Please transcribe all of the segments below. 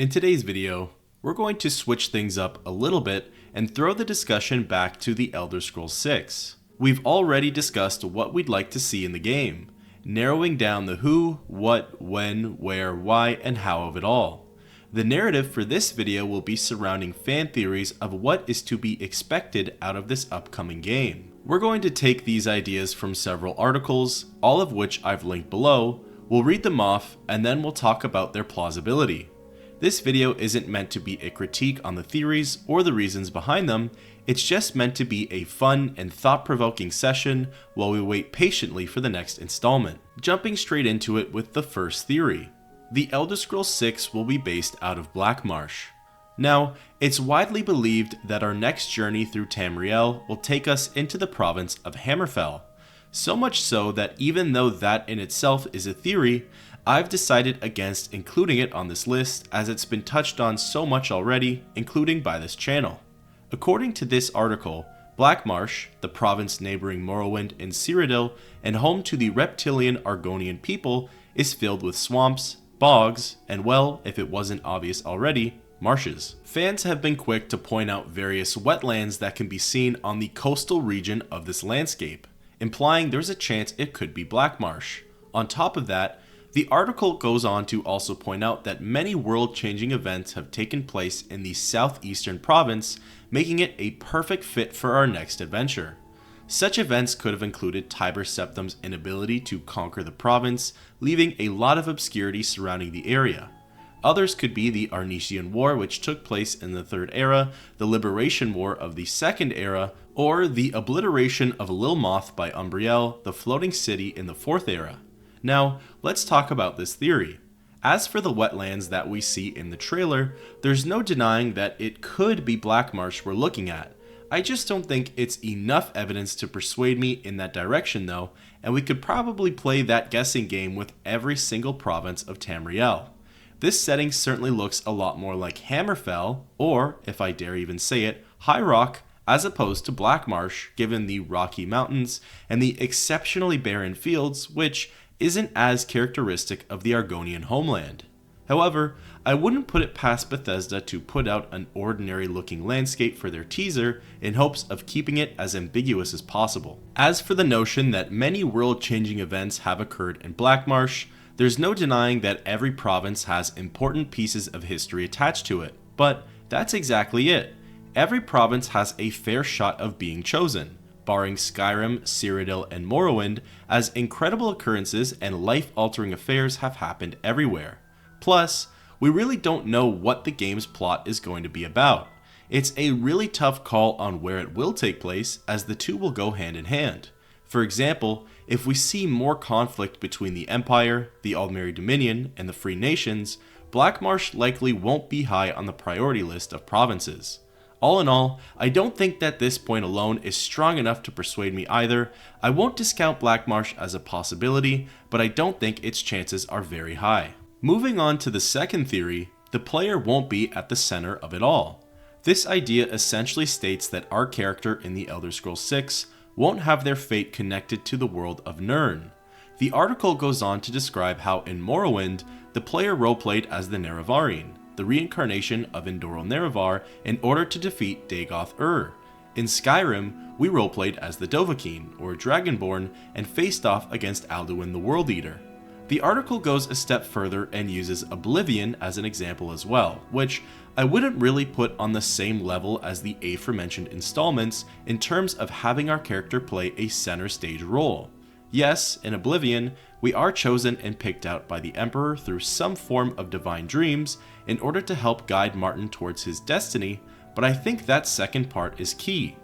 In today's video, we're going to switch things up a little bit and throw the discussion back to the Elder Scrolls 6. We've already discussed what we'd like to see in the game, narrowing down the who, what, when, where, why, and how of it all. The narrative for this video will be surrounding fan theories of what is to be expected out of this upcoming game. We're going to take these ideas from several articles, all of which I've linked below. We'll read them off, and then we'll talk about their plausibility. This video isn't meant to be a critique on the theories or the reasons behind them, it's just meant to be a fun and thought-provoking session while we wait patiently for the next installment. Jumping straight into it with the first theory. The Elder Scrolls 6 will be based out of Black Marsh. Now, it's widely believed that our next journey through Tamriel will take us into the province of Hammerfell. So much so that even though that in itself is a theory, I've decided against including it on this list as it's been touched on so much already, including by this channel. According to this article, Black Marsh, the province neighboring Morrowind and Cyrodiil and home to the reptilian Argonian people, is filled with swamps, bogs, and well, if it wasn't obvious already, marshes. Fans have been quick to point out various wetlands that can be seen on the coastal region of this landscape, implying there's a chance it could be Black Marsh. On top of that, the article goes on to also point out that many world-changing events have taken place in the southeastern province, making it a perfect fit for our next adventure. Such events could have included Tiber Septim's inability to conquer the province, leaving a lot of obscurity surrounding the area. Others could be the Arnesian War, which took place in the Third Era, the Liberation War of the Second Era, or the obliteration of Lilmoth by Umbriel, the floating city in the Fourth Era. Now, let's talk about this theory. As for the wetlands that we see in the trailer, there's no denying that it could be Black Marsh we're looking at. I just don't think it's enough evidence to persuade me in that direction though, and we could probably play that guessing game with every single province of Tamriel. This setting certainly looks a lot more like Hammerfell, or, if I dare even say it, High Rock, as opposed to Black Marsh, given the rocky mountains and the exceptionally barren fields, which isn't as characteristic of the Argonian homeland. However, I wouldn't put it past Bethesda to put out an ordinary looking landscape for their teaser in hopes of keeping it as ambiguous as possible. As for the notion that many world-changing events have occurred in Black Marsh, there's no denying that every province has important pieces of history attached to it, but that's exactly it. Every province has a fair shot of being chosen, barring Skyrim, Cyrodiil, and Morrowind, as incredible occurrences and life-altering affairs have happened everywhere. Plus, we really don't know what the game's plot is going to be about. It's a really tough call on where it will take place, as the two will go hand in hand. For example, if we see more conflict between the Empire, the Aldmeri Dominion, and the Free Nations, Black Marsh likely won't be high on the priority list of provinces. All in all, I don't think that this point alone is strong enough to persuade me either. I won't discount Black Marsh as a possibility, but I don't think its chances are very high. Moving on to the second theory, the player won't be at the center of it all. This idea essentially states that our character in the Elder Scrolls 6 won't have their fate connected to the world of Nirn. The article goes on to describe how in Morrowind, the player roleplayed as the Nerevarine, the reincarnation of Indoril Nerevar, in order to defeat Dagoth-Ur. In Skyrim, we roleplayed as the Dovahkiin, or Dragonborn, and faced off against Alduin the World Eater. The article goes a step further and uses Oblivion as an example as well, which I wouldn't really put on the same level as the aforementioned installments in terms of having our character play a center stage role. Yes, in Oblivion, we are chosen and picked out by the Emperor through some form of divine dreams in order to help guide Martin towards his destiny, but I think that second part is key.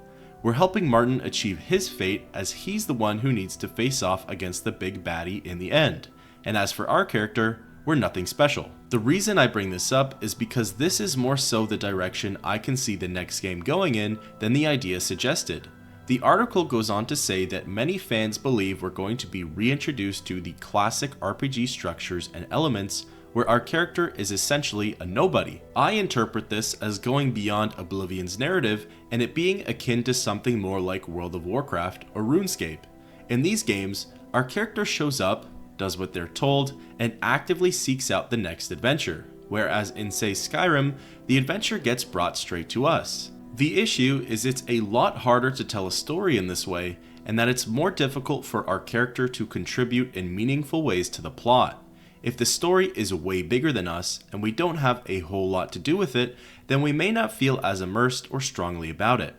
We're helping Martin achieve his fate as he's the one who needs to face off against the big baddie in the end. And as for our character, we're nothing special. The reason I bring this up is because this is more so the direction I can see the next game going in than the idea suggested. The article goes on to say that many fans believe we're going to be reintroduced to the classic RPG structures and elements where our character is essentially a nobody. I interpret this as going beyond Oblivion's narrative and it being akin to something more like World of Warcraft or RuneScape. In these games, our character shows up, does what they're told, and actively seeks out the next adventure. whereas in say Skyrim, the adventure gets brought straight to us. The issue is it's a lot harder to tell a story in this way, and that it's more difficult for our character to contribute in meaningful ways to the plot. If the story is way bigger than us, and we don't have a whole lot to do with it, then we may not feel as immersed or strongly about it.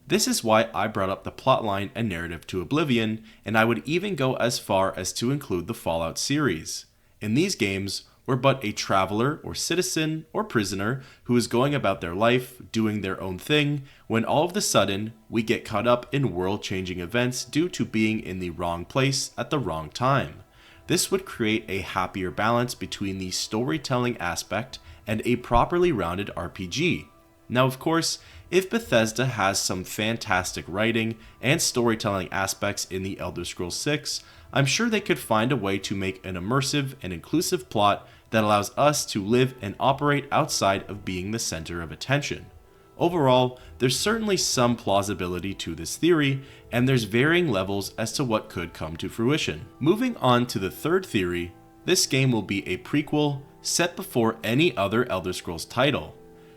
This is why I brought up the plotline and narrative to Oblivion, and I would even go as far as to include the Fallout series. In these games, we're but a traveler or citizen or prisoner who is going about their life, doing their own thing, when all of a sudden, we get caught up in world-changing events due to being in the wrong place at the wrong time. This would create a happier balance between the storytelling aspect and a properly rounded RPG. Now, of course, if Bethesda has some fantastic writing and storytelling aspects in the Elder Scrolls 6, I'm sure they could find a way to make an immersive and inclusive plot that allows us to live and operate outside of being the center of attention. Overall, there's certainly some plausibility to this theory, and there's varying levels as to what could come to fruition. Moving on to the third theory, this game will be a prequel set before any other Elder Scrolls title.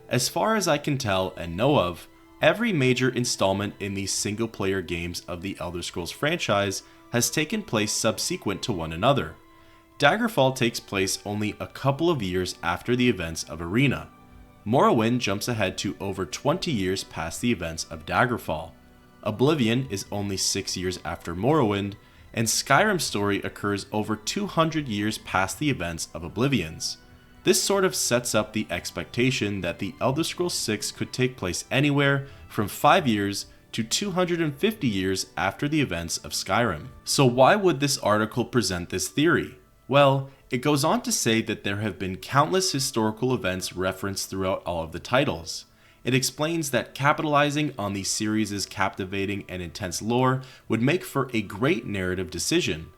As far as I can tell and know of, every major installment in the single-player games of the Elder Scrolls franchise has taken place subsequent to one another. Daggerfall takes place only a couple of years after the events of Arena. Morrowind jumps ahead to over 20 years past the events of Daggerfall. Oblivion is only 6 years after Morrowind, and Skyrim's story occurs over 200 years past the events of Oblivion's. This sort of sets up the expectation that the Elder Scrolls 6 could take place anywhere from 5 years to 250 years after the events of Skyrim. So why would this article present this theory? Well, it goes on to say that there have been countless historical events referenced throughout all of the titles. It explains that capitalizing on the series' captivating and intense lore would make for a great narrative decision.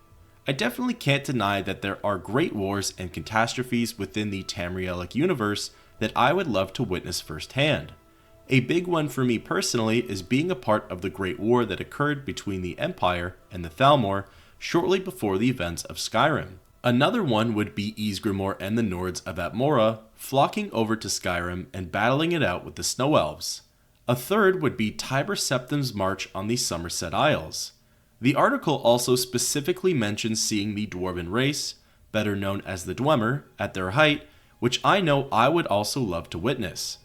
I definitely can't deny that there are great wars and catastrophes within the Tamrielic universe that I would love to witness firsthand. A big one for me personally is being a part of the Great War that occurred between the Empire and the Thalmor shortly before the events of Skyrim. Another one would be Ysgramor and the Nords of Atmora flocking over to Skyrim and battling it out with the Snow Elves. A third would be Tiber Septim's march on the Somerset Isles. The article also specifically mentions seeing the Dwarven race, better known as the Dwemer, at their height, which I know I would also love to witness.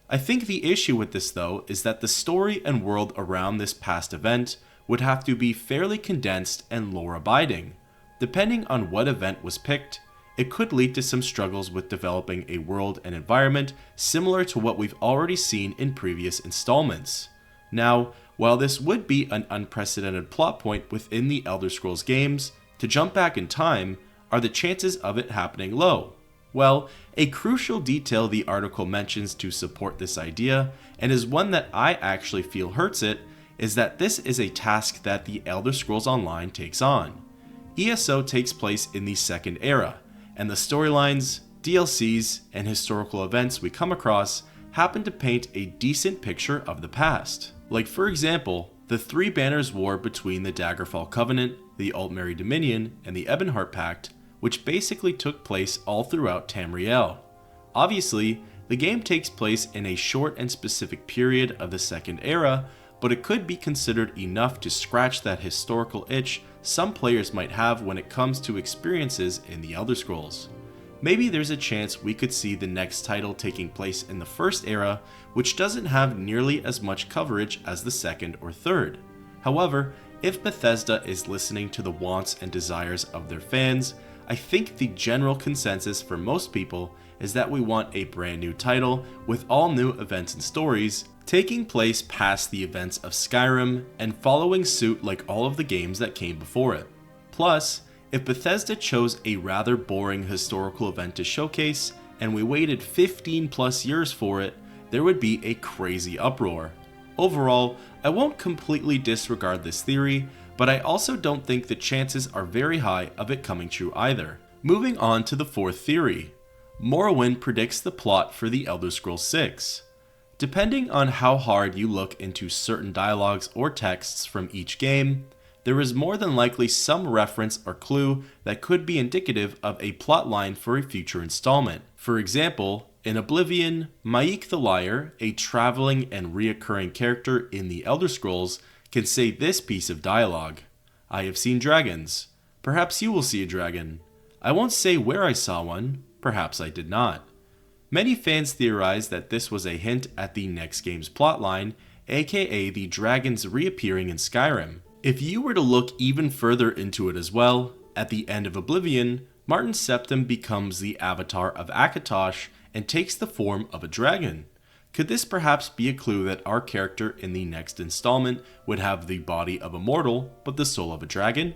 I think the issue with this though is that the story and world around this past event would have to be fairly condensed and lore-abiding. Depending on what event was picked, it could lead to some struggles with developing a world and environment similar to what we've already seen in previous installments. Now, while this would be an unprecedented plot point within the Elder Scrolls games, to jump back in time, are the chances of it happening low? Well, a crucial detail the article mentions to support this idea, and is one that I actually feel hurts it, is that this is a task that the Elder Scrolls Online takes on. ESO takes place in the Second Era, and the storylines, DLCs, and historical events we come across happen to paint a decent picture of the past. Like for example, the Three Banners War between the Daggerfall Covenant, the Altmerry Dominion, and the Ebonheart Pact, which basically took place all throughout Tamriel. Obviously, the game takes place in a short and specific period of the Second Era, but it could be considered enough to scratch that historical itch some players might have when it comes to experiences in the Elder Scrolls. Maybe there's a chance we could see the next title taking place in the First Era, which doesn't have nearly as much coverage as the second or third. However, if Bethesda is listening to the wants and desires of their fans, I think the general consensus for most people is that we want a brand new title with all new events and stories, taking place past the events of Skyrim and following suit like all of the games that came before it. Plus, if Bethesda chose a rather boring historical event to showcase, and we waited 15 plus years for it, there would be a crazy uproar. Overall, I won't completely disregard this theory, but I also don't think the chances are very high of it coming true either. Moving on to the fourth theory. Morrowind predicts the plot for the Elder Scrolls 6. Depending on how hard you look into certain dialogues or texts from each game, there is more than likely some reference or clue that could be indicative of a plotline for a future installment. For example, in Oblivion, Maik the Liar, a traveling and reoccurring character in the Elder Scrolls, can say this piece of dialogue: "I have seen dragons. Perhaps you will see a dragon. I won't say where I saw one. Perhaps I did not." Many fans theorize that this was a hint at the next game's plotline, aka the dragons reappearing in Skyrim. If you were to look even further into it as well, at the end of Oblivion, Martin Septim becomes the avatar of Akatosh and takes the form of a dragon. Could this perhaps be a clue that our character in the next installment would have the body of a mortal, but the soul of a dragon?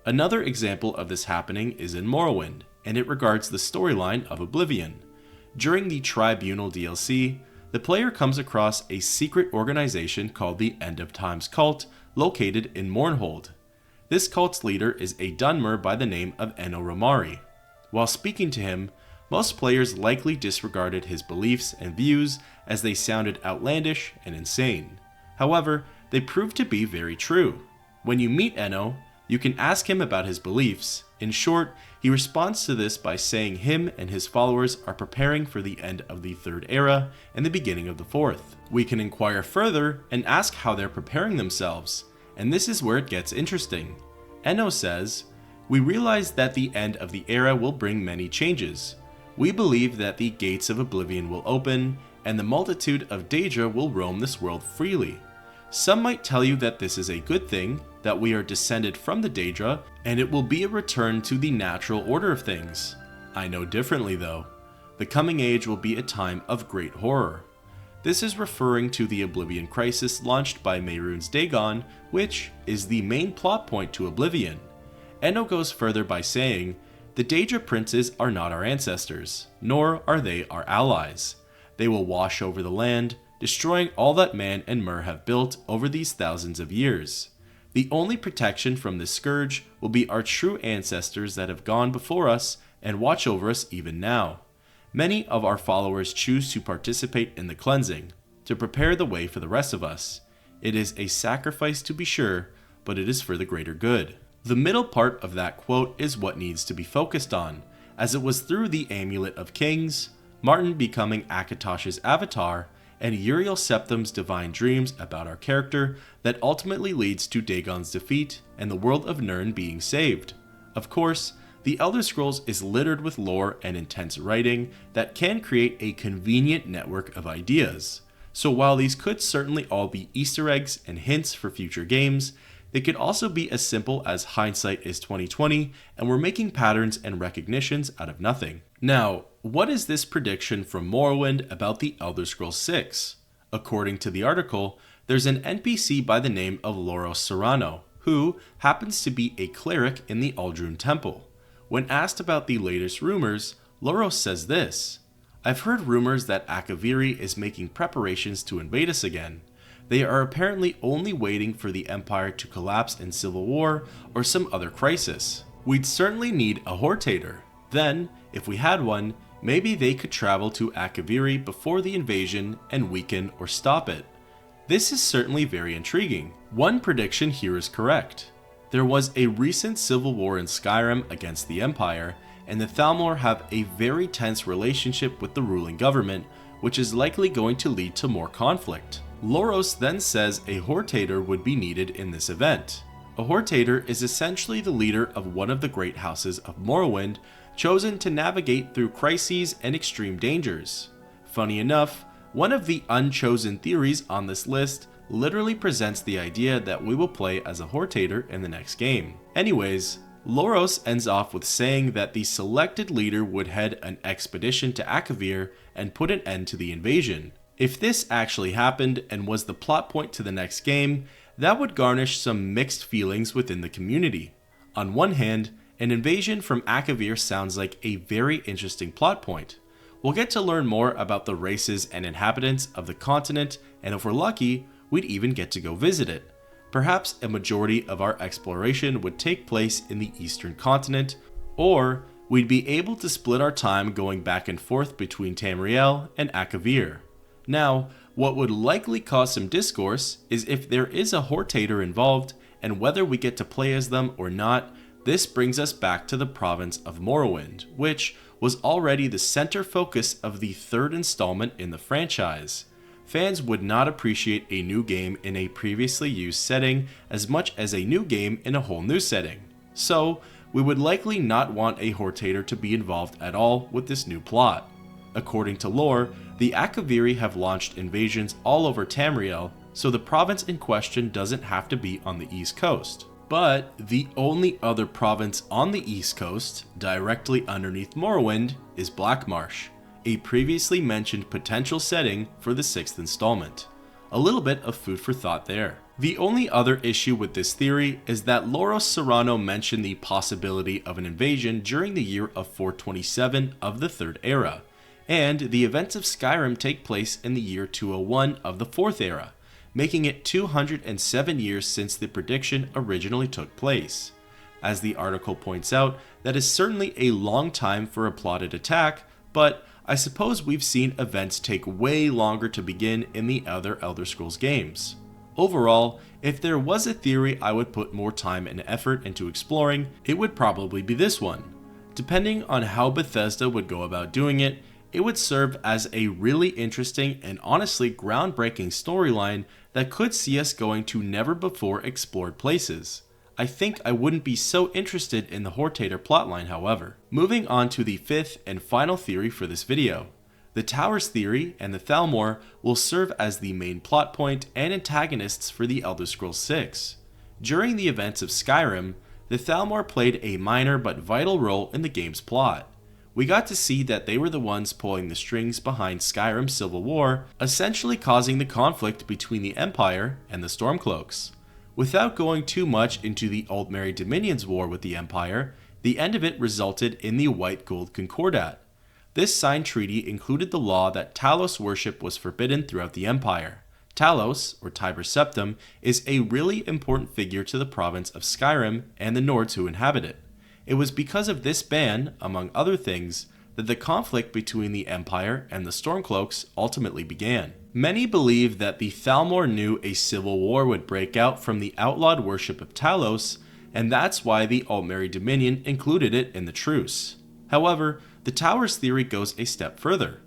Another example of this happening is in Morrowind, and it regards the storyline of Oblivion. During the Tribunal DLC, the player comes across a secret organization called the End of Times Cult, located in Mournhold. This cult's leader is a Dunmer by the name of Enno Romari. While speaking to him, most players likely disregarded his beliefs and views as they sounded outlandish and insane. However, they proved to be very true. When you meet Enno, you can ask him about his beliefs. In short, he responds to this by saying him and his followers are preparing for the end of the Third Era and the beginning of the Fourth. We can inquire further and ask how they're preparing themselves, and this is where it gets interesting. Enno says, "We realize that the end of the era will bring many changes. We believe that the gates of Oblivion will open, and the multitude of Daedra will roam this world freely. Some might tell you that this is a good thing, that we are descended from the Daedra, and it will be a return to the natural order of things. I know differently though. The coming age will be a time of great horror." This is referring to the Oblivion Crisis launched by Mehrunes Dagon, which is the main plot point to Oblivion. Enno goes further by saying, "The Daedra princes are not our ancestors, nor are they our allies. They will wash over the land, destroying all that man and Mer have built over these thousands of years. The only protection from this scourge will be our true ancestors that have gone before us and watch over us even now. Many of our followers choose to participate in the cleansing, to prepare the way for the rest of us. It is a sacrifice to be sure, but it is for the greater good." The middle part of that quote is what needs to be focused on, as it was through the Amulet of Kings, Martin becoming Akatosh's avatar, and Uriel Septim's divine dreams about our character that ultimately leads to Dagon's defeat and the world of Nirn being saved. Of course, the Elder Scrolls is littered with lore and intense writing that can create a convenient network of ideas. So while these could certainly all be Easter eggs and hints for future games, they could also be as simple as hindsight is 2020 and we're making patterns and recognitions out of nothing. Now, what is this prediction from Morrowind about the Elder Scrolls 6? According to the article, there's an NPC by the name of Loros Serrano, who happens to be a cleric in the Aldrune Temple. When asked about the latest rumors, Loros says this: "I've heard rumors that Akaviri is making preparations to invade us again. They are apparently only waiting for the Empire to collapse in civil war or some other crisis. We'd certainly need a Hortator. Then, if we had one, maybe they could travel to Akaviri before the invasion and weaken or stop it." This is certainly very intriguing. One prediction here is correct. There was a recent civil war in Skyrim against the Empire, and the Thalmor have a very tense relationship with the ruling government, which is likely going to lead to more conflict. Loros then says a Hortator would be needed in this event. A Hortator is essentially the leader of one of the great houses of Morrowind, chosen to navigate through crises and extreme dangers. Funny enough, one of the unchosen theories on this list literally presents the idea that we will play as a Hortator in the next game. Anyways, Loros ends off with saying that the selected leader would head an expedition to Akavir and put an end to the invasion. If this actually happened and was the plot point to the next game, that would garnish some mixed feelings within the community. On one hand, an invasion from Akavir sounds like a very interesting plot point. We'll get to learn more about the races and inhabitants of the continent, and if we're lucky, we'd even get to go visit it. Perhaps a majority of our exploration would take place in the eastern continent, or we'd be able to split our time going back and forth between Tamriel and Akavir. Now, what would likely cause some discourse is if there is a Hortator involved, and whether we get to play as them or not, this brings us back to the province of Morrowind, which was already the center focus of the third installment in the franchise. Fans would not appreciate a new game in a previously used setting as much as a new game in a whole new setting. So, we would likely not want a Hortator to be involved at all with this new plot. According to lore, the Akaviri have launched invasions all over Tamriel, so the province in question doesn't have to be on the east coast. But the only other province on the east coast, directly underneath Morrowind, is Black Marsh, a previously mentioned potential setting for the 6th installment. A little bit of food for thought there. The only other issue with this theory is that Loros Serrano mentioned the possibility of an invasion during the year of 427 of the Third Era, and the events of Skyrim take place in the year 201 of the Fourth Era, making it 207 years since the prediction originally took place. As the article points out, that is certainly a long time for a plotted attack, but I suppose we've seen events take way longer to begin in the other Elder Scrolls games. Overall, if there was a theory I would put more time and effort into exploring, it would probably be this one. Depending on how Bethesda would go about doing it, it would serve as a really interesting and honestly groundbreaking storyline that could see us going to never before explored places. I think I wouldn't be so interested in the Hortator plotline, however. Moving on to the fifth and final theory for this video. The Towers theory and the Thalmor will serve as the main plot point and antagonists for the Elder Scrolls 6. During the events of Skyrim, the Thalmor played a minor but vital role in the game's plot. We got to see that they were the ones pulling the strings behind Skyrim's civil war, essentially causing the conflict between the Empire and the Stormcloaks. Without going too much into the Aldmeri Dominion's war with the Empire, the end of it resulted in the White Gold Concordat. This signed treaty included the law that Talos worship was forbidden throughout the Empire. Talos, or Tiber Septim, is a really important figure to the province of Skyrim and the Nords who inhabit it. It was because of this ban, among other things, that the conflict between the Empire and the Stormcloaks ultimately began. Many believe that the Thalmor knew a civil war would break out from the outlawed worship of Talos, and that's why the Aldmeri Dominion included it in the truce. However, the Towers theory goes a step further.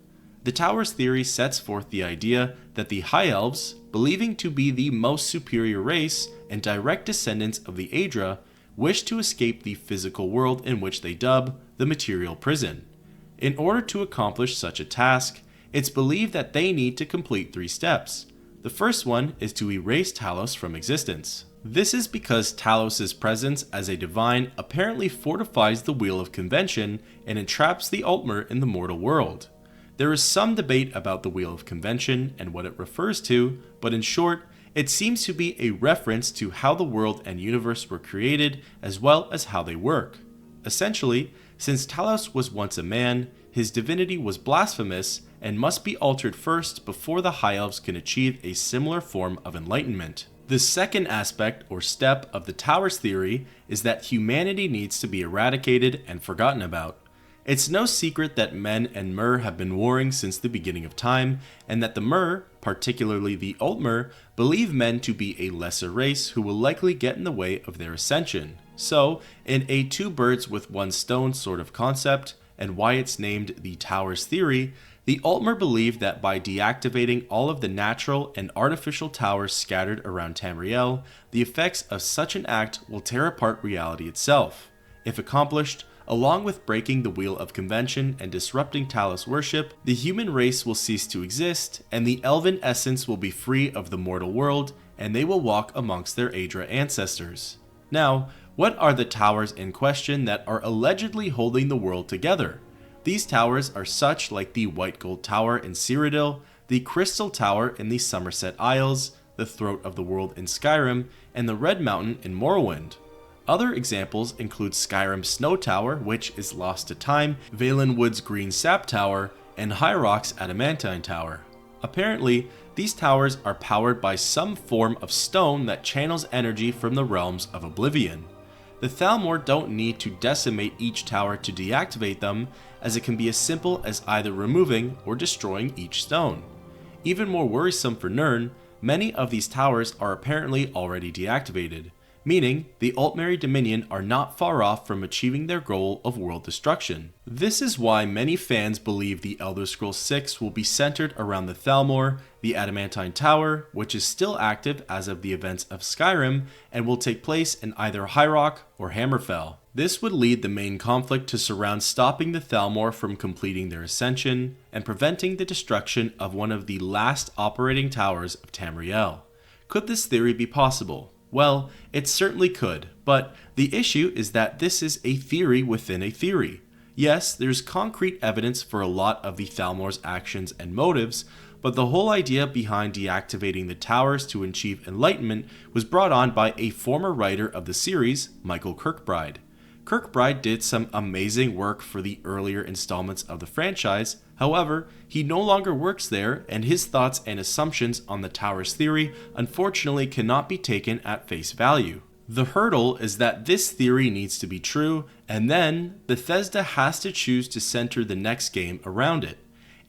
The Towers theory sets forth the idea that the High Elves, believing to be the most superior race and direct descendants of the Aedra, wish to escape the physical world in which they dub the material prison. In order to accomplish such a task, it's believed that they need to complete 3 steps. The first one is to erase Talos from existence. This is because Talos' presence as a divine apparently fortifies the Wheel of Convention and entraps the Altmer in the mortal world. There is some debate about the Wheel of Convention and what it refers to, but in short, it seems to be a reference to how the world and universe were created as well as how they work. Essentially, since Talos was once a man, his divinity was blasphemous and must be altered first before the High Elves can achieve a similar form of enlightenment. The second aspect or step of the Towers theory is that humanity needs to be eradicated and forgotten about. It's no secret that men and Mer have been warring since the beginning of time, and that the Mer, particularly the Altmer, believe men to be a lesser race who will likely get in the way of their ascension. So, in a 2 birds with 1 stone sort of concept, and why it's named the Towers theory, the Altmer believe that by deactivating all of the natural and artificial towers scattered around Tamriel, the effects of such an act will tear apart reality itself. If accomplished, along with breaking the Wheel of Convention and disrupting Talos worship, the human race will cease to exist, and the elven essence will be free of the mortal world, and they will walk amongst their Aedra ancestors. Now, what are the towers in question that are allegedly holding the world together? These towers are such like the White Gold Tower in Cyrodiil, the Crystal Tower in the Somerset Isles, the Throat of the World in Skyrim, and the Red Mountain in Morrowind. Other examples include Skyrim's Snow Tower, which is lost to time, Valenwood's Green Sap Tower, and High Rock's Adamantine Tower. Apparently, these towers are powered by some form of stone that channels energy from the realms of oblivion. The Thalmor don't need to decimate each tower to deactivate them, as it can be as simple as either removing or destroying each stone. Even more worrisome for Nirn, many of these towers are apparently already deactivated, meaning the Altmeri Dominion are not far off from achieving their goal of world destruction. This is why many fans believe the Elder Scrolls 6 will be centered around the Thalmor, the Adamantine Tower, which is still active as of the events of Skyrim, and will take place in either High Rock or Hammerfell. This would lead the main conflict to surround stopping the Thalmor from completing their ascension, and preventing the destruction of one of the last operating towers of Tamriel. Could this theory be possible? Well, it certainly could, but the issue is that this is a theory within a theory. Yes, there's concrete evidence for a lot of the Thalmor's actions and motives, but the whole idea behind deactivating the towers to achieve enlightenment was brought on by a former writer of the series, Michael Kirkbride. Kirkbride did some amazing work for the earlier installments of the franchise, however, he no longer works there, and his thoughts and assumptions on the tower's theory unfortunately cannot be taken at face value. The hurdle is that this theory needs to be true, and then Bethesda has to choose to center the next game around it.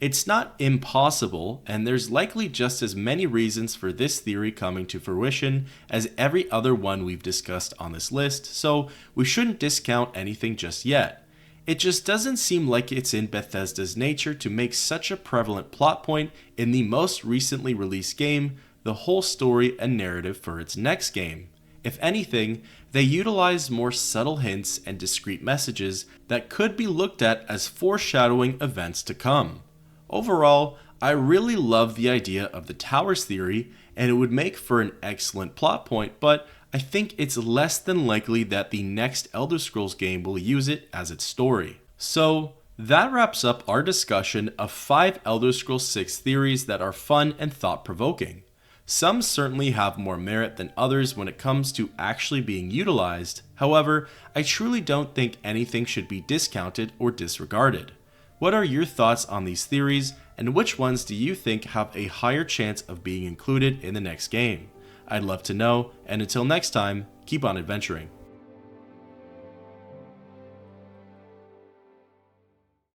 It's not impossible, and there's likely just as many reasons for this theory coming to fruition as every other one we've discussed on this list, so we shouldn't discount anything just yet. It just doesn't seem like it's in Bethesda's nature to make such a prevalent plot point in the most recently released game the whole story and narrative for its next game. If anything, they utilized more subtle hints and discreet messages that could be looked at as foreshadowing events to come. Overall, I really love the idea of the towers theory, and it would make for an excellent plot point, but I think it's less than likely that the next Elder Scrolls game will use it as its story. So, that wraps up our discussion of 5 Elder Scrolls 6 theories that are fun and thought-provoking. Some certainly have more merit than others when it comes to actually being utilized, however, I truly don't think anything should be discounted or disregarded. What are your thoughts on these theories, and which ones do you think have a higher chance of being included in the next game? I'd love to know, and until next time, keep on adventuring.